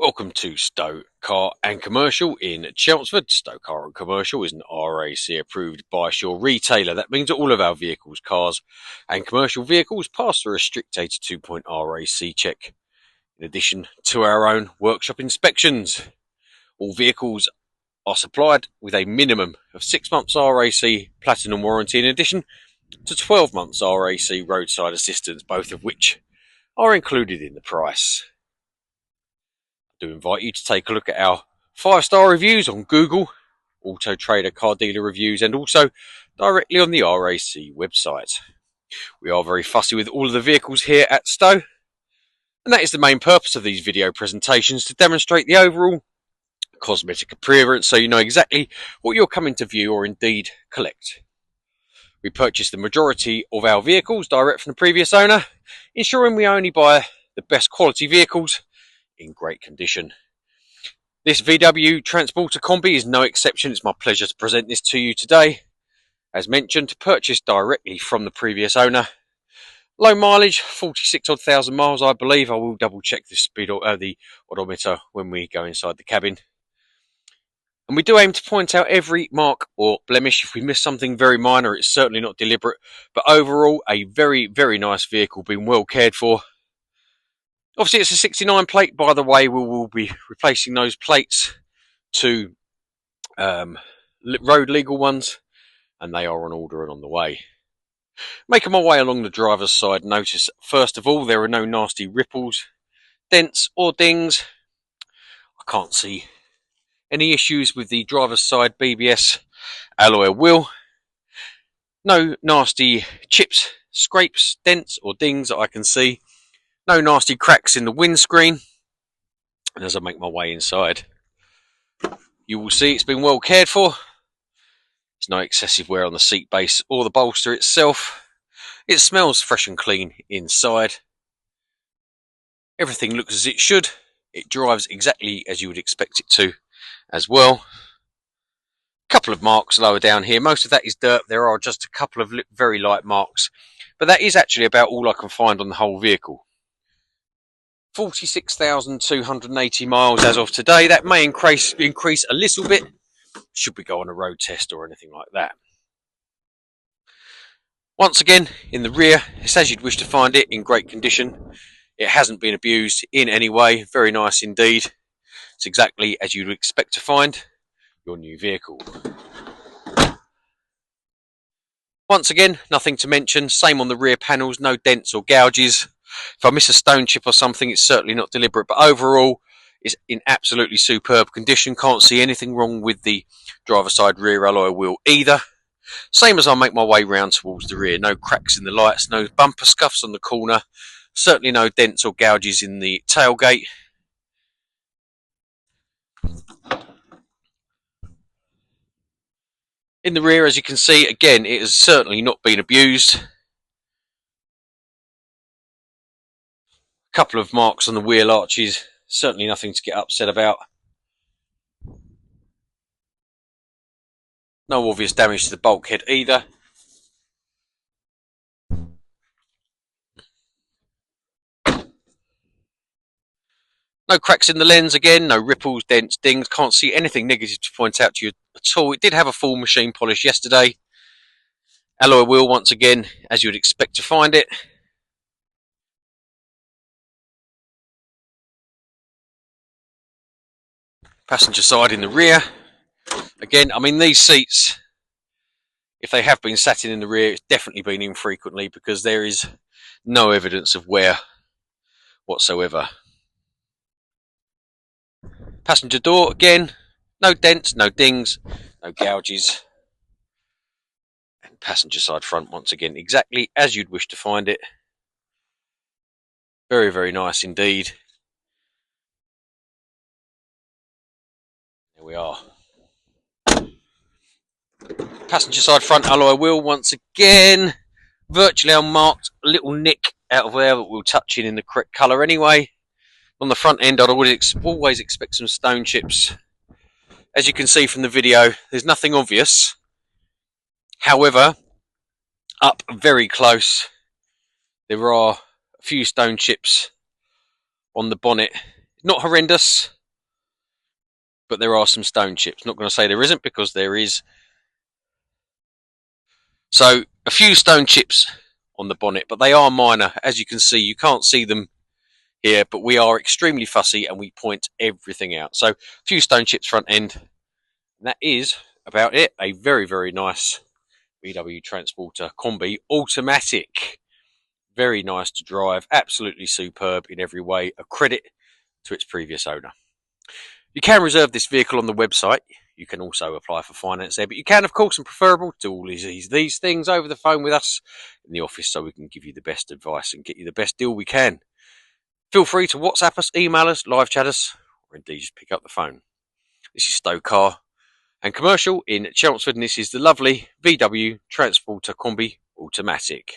Welcome to Stowe Car and Commercial in Chelmsford. Stowe Car and Commercial is an RAC approved by-shore retailer. That means that all of our vehicles, cars and commercial vehicles pass through a strict 82-point RAC check. In addition to our own workshop inspections, all vehicles are supplied with a minimum of 6 months RAC Platinum warranty in addition to 12 months RAC roadside assistance, both of which are included in the price. I do invite you to take a look at our 5-star reviews on Google, Auto Trader Car Dealer Reviews, and also directly on the RAC website. We are very fussy with all of the vehicles here at Stowe, and that is the main purpose of these video presentations, to demonstrate the overall cosmetic appearance so you know exactly what you're coming to view or indeed collect. We purchase the majority of our vehicles direct from the previous owner, ensuring we only buy the best quality vehicles in great condition. This VW Transporter Kombi is no exception. It's my pleasure to present this to you today. As mentioned, purchased directly from the previous owner. Low mileage, 46,000 miles, I believe. I will double check the speed or the odometer when we go inside the cabin. And we do aim to point out every mark or blemish. If we miss something very minor, it's certainly not deliberate. But overall, a very, very nice vehicle, being well cared for. Obviously, it's a 69 plate. By the way, we will be replacing those plates to road legal ones, and they are on order and on the way. Making my way along the driver's side, notice first of all there are no nasty ripples, dents or dings. I can't see any issues with the driver's side BBS alloy wheel. No nasty chips, scrapes, dents or dings that I can see. No nasty cracks in the windscreen. And as I make my way inside, you will see it's been well cared for. There's no excessive wear on the seat base or the bolster itself. It smells fresh and clean inside. Everything looks as it should. It drives exactly as you would expect it to as well. A couple of marks lower down here. Most of that is dirt. There are just a couple of very light marks, but that is actually about all I can find on the whole vehicle. 46,280 miles as of today. That may increase a little bit should we go on a road test or anything like that. Once again, in the rear, it's as you'd wish to find it, in great condition. It hasn't been abused in any way. Very nice indeed. It's exactly as you'd expect to find your new vehicle. Once again, nothing to mention. Same on the rear panels, no dents or gouges. If I miss a stone chip or something, it's certainly not deliberate, but overall it's in absolutely superb condition. Can't see anything wrong with the driver's side rear alloy wheel either. Same as I make my way round towards the rear. No cracks in the lights, no bumper scuffs on the corner, certainly no dents or gouges in the tailgate. In the rear, as you can see, again, it has certainly not been abused. Couple of marks on the wheel arches, certainly nothing to get upset about. No obvious damage to the bulkhead either. No cracks in the lens again, no ripples, dents, dings. Can't see anything negative to point out to you at all. It did have a full machine polish yesterday. Alloy wheel once again, as you would expect to find it. Passenger side in the rear. Again, I mean, these seats, if they have been sat in the rear, it's definitely been in frequently because there is no evidence of wear whatsoever. Passenger door, again, no dents, no dings, no gouges. And passenger side front, once again, exactly as you'd wish to find it. Very, very nice indeed. There we are. Passenger side front alloy wheel, once again, virtually unmarked. A little nick out of there that we'll touch in the correct colour anyway. On the front end, I'd always expect some stone chips. As you can see from the video, there's nothing obvious. However, up very close, there are a few stone chips on the bonnet. Not horrendous, but there are some stone chips. Not going to say there isn't, because there is. So a few stone chips on the bonnet, but they are minor. As you can see, you can't see them here, but we are extremely fussy and we point everything out. So a few stone chips front end. And that is about it. A very, very nice VW Transporter Kombi automatic. Very nice to drive. Absolutely superb in every way. A credit to its previous owner. You can reserve this vehicle on the website. You can also apply for finance there, but you can, of course, and preferable, do all these things over the phone with us in the office, so we can give you the best advice and get you the best deal we can. Feel free to WhatsApp us, email us, live chat us, or indeed just pick up the phone. This is Stowe Car and Commercial in Chelmsford, and this is the lovely VW Transporter Kombi Automatic.